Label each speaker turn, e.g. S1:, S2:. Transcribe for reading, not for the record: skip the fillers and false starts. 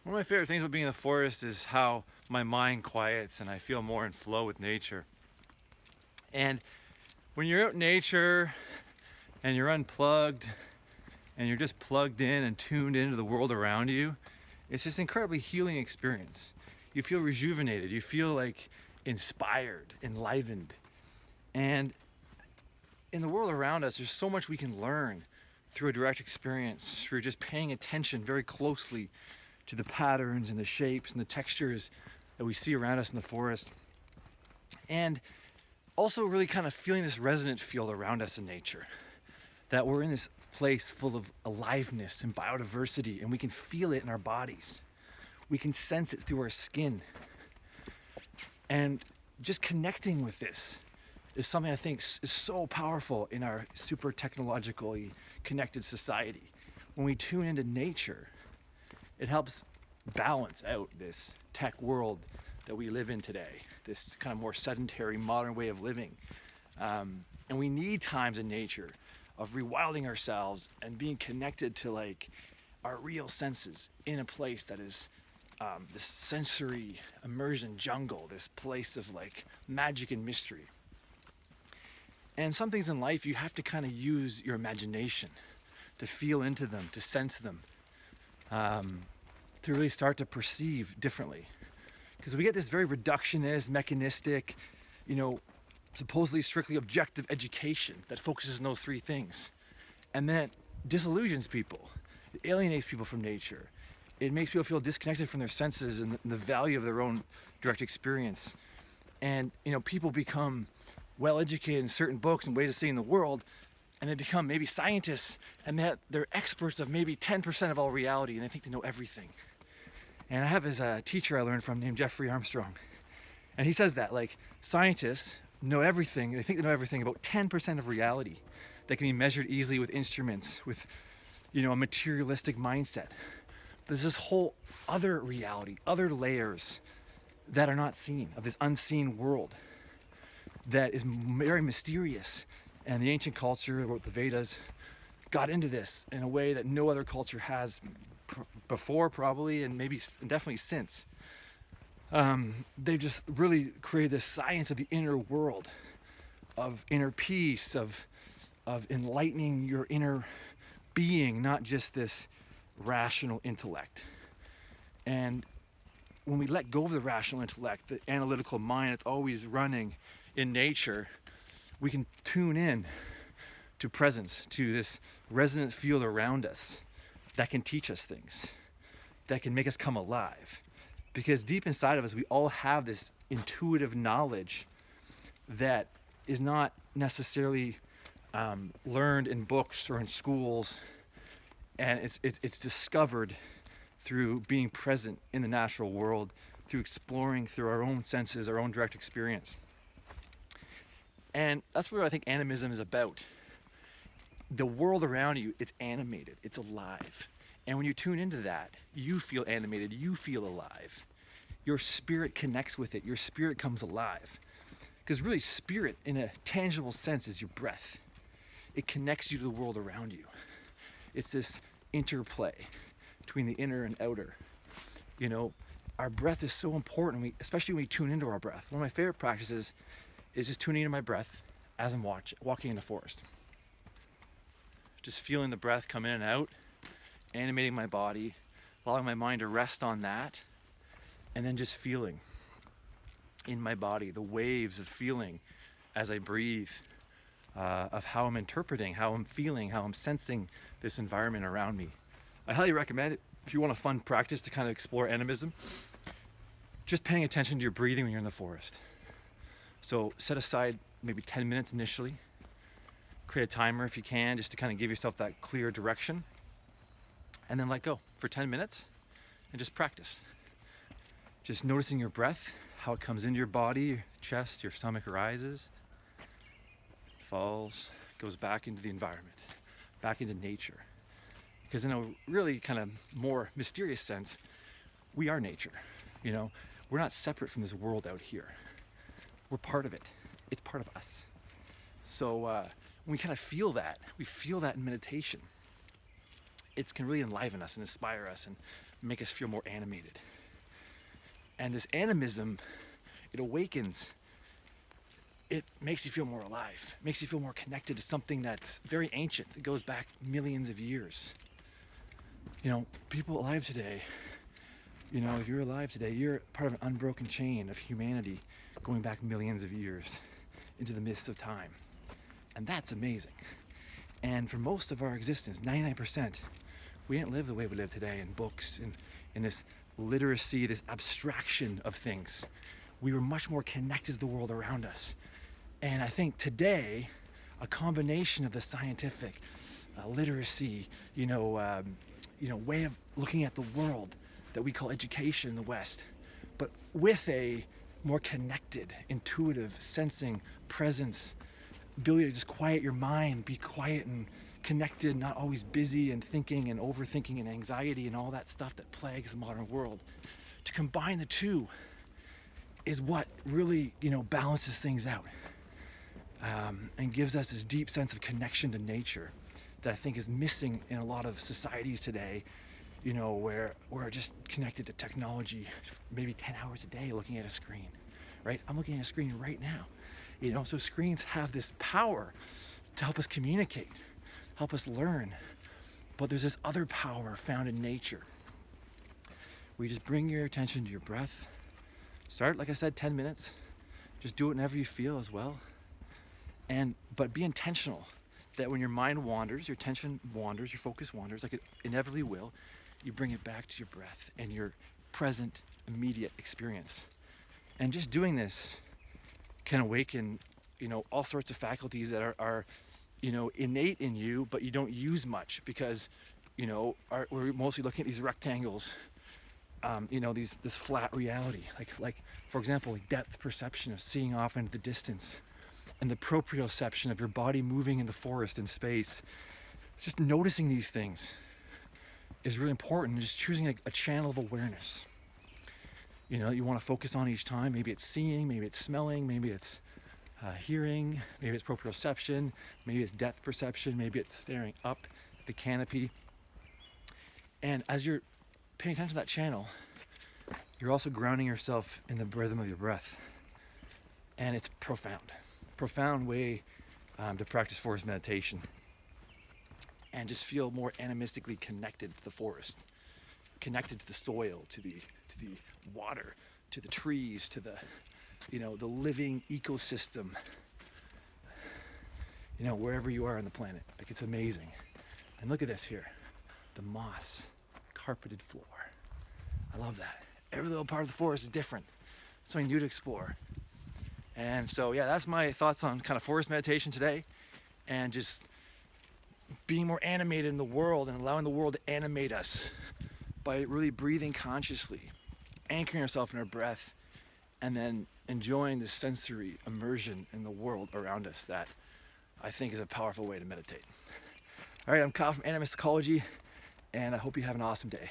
S1: One of my favorite things about being in the forest is how my mind quiets and I feel more in flow with nature. And when you're out in nature and you're unplugged and you're just plugged in and tuned into the world around you, it's just an incredibly healing experience. You feel rejuvenated, you feel like inspired, enlivened. And in the world around us, there's so much we can learn through a direct experience, through just paying attention very closely to the patterns and the shapes and the textures that we see around us in the forest. And also really kind of feeling this resonant field around us in nature, that we're in this place full of aliveness and biodiversity, and we can feel it in our bodies. We can sense it through our skin. And just connecting with this is something I think is so powerful in our super technologically connected society. When we tune into nature, it helps balance out this tech world that we live in today, this kind of more sedentary modern way of living. And we need times in nature of rewilding ourselves and being connected to like our real senses in a place that is this sensory immersion jungle, this place of like magic and mystery. And some things in life you have to kind of use your imagination to feel into them, to sense them, to really start to perceive differently. Because we get this very reductionist, mechanistic, supposedly strictly objective education that focuses on those three things. And then it disillusions people. It alienates people from nature. It makes people feel disconnected from their senses and the value of their own direct experience. And, people become well educated in certain books and ways of seeing the world, and they become maybe scientists, and they're experts of maybe 10% of all reality, and they think they know everything. And I have this teacher I learned from named Jeffrey Armstrong, and he says that like scientists know everything. They think they know everything about 10% of reality that can be measured easily with instruments, with a materialistic mindset. There's this whole other reality, other layers that are not seen, of this unseen world that is very mysterious. And the ancient culture, about the Vedas, got into this in a way that no other culture has before, probably, and maybe definitely since. They've just really created this science of the inner world, of inner peace, of enlightening your inner being, not just this rational intellect. And when we let go of the rational intellect, the analytical mind, it's always running in nature, we can tune in to presence, to this resonant field around us that can teach us things, that can make us come alive. Because deep inside of us, we all have this intuitive knowledge that is not necessarily learned in books or in schools, and it's discovered through being present in the natural world, through exploring through our own senses, our own direct experience. And that's what I think animism is about. The world around you, it's animated, it's alive. And when you tune into that, you feel animated, you feel alive. Your spirit connects with it, your spirit comes alive. Because really, spirit in a tangible sense is your breath. It connects you to the world around you. It's this interplay between the inner and outer. Our breath is so important, especially when we tune into our breath. One of my favorite practices is just tuning into my breath as I'm walking in the forest. Just feeling the breath come in and out, animating my body, allowing my mind to rest on that, and then just feeling in my body the waves of feeling as I breathe, of how I'm interpreting, how I'm feeling, how I'm sensing this environment around me. I highly recommend it if you want a fun practice to kind of explore animism, just paying attention to your breathing when you're in the forest. So set aside maybe 10 minutes initially, create a timer if you can, just to kind of give yourself that clear direction, and then let go for 10 minutes and just practice. Just noticing your breath, how it comes into your body, your chest, your stomach rises, falls, goes back into the environment, back into nature. Because in a really kind of more mysterious sense, we are nature. We're not separate from this world out here. We're part of it. It's part of us. So when we kind of feel that, we feel that in meditation. It can really enliven us and inspire us and make us feel more animated. And this animism, it awakens, it makes you feel more alive, makes you feel more connected to something that's very ancient. It goes back millions of years. You know, people alive today, you know, if you're alive today, you're part of an unbroken chain of humanity going back millions of years into the midst of time. And that's amazing. And for most of our existence, 99%, we didn't live the way we live today in books, in this literacy, this abstraction of things. We were much more connected to the world around us. And I think today, a combination of the scientific literacy, way of looking at the world that we call education in the West, but with a more connected, intuitive, sensing presence, ability to just quiet your mind, be quiet and connected, not always busy and thinking and overthinking and anxiety and all that stuff that plagues the modern world. To combine the two is what really, balances things out, and gives us this deep sense of connection to nature that I think is missing in a lot of societies today, where we're just connected to technology, maybe 10 hours a day looking at a screen, right? I'm looking at a screen right now, so screens have this power to help us communicate, help us learn, but there's this other power found in nature, where you just bring your attention to your breath. Start, like I said, 10 minutes, just do it whenever you feel as well, but be intentional that when your mind wanders, your attention wanders, your focus wanders, like it inevitably will, you bring it back to your breath and your present, immediate experience. And just doing this can awaken, all sorts of faculties that are innate in you, but you don't use much because, we're mostly looking at these rectangles, this flat reality. Like for example, like depth perception of seeing off into the distance, and the proprioception of your body moving in the forest and space. Just noticing these things is really important. Just choosing a channel of awareness. You want to focus on each time. Maybe it's seeing, maybe it's smelling, maybe it's hearing, maybe it's proprioception, maybe it's depth perception, maybe it's staring up the canopy. And as you're paying attention to that channel, you're also grounding yourself in the rhythm of your breath. And it's profound way to practice forest meditation and just feel more animistically connected to the forest, connected to the soil, to the water, to the trees, to the living ecosystem, wherever you are on the planet. Like, it's amazing. And look at this here, the moss carpeted floor. I love that. Every little part of the forest is different, something new to explore. And so, that's my thoughts on kind of forest meditation today, and just being more animated in the world and allowing the world to animate us by really breathing consciously, anchoring ourselves in our breath, and then enjoying the sensory immersion in the world around us that I think is a powerful way to meditate. All right, I'm Kyle from Animistic, and I hope you have an awesome day.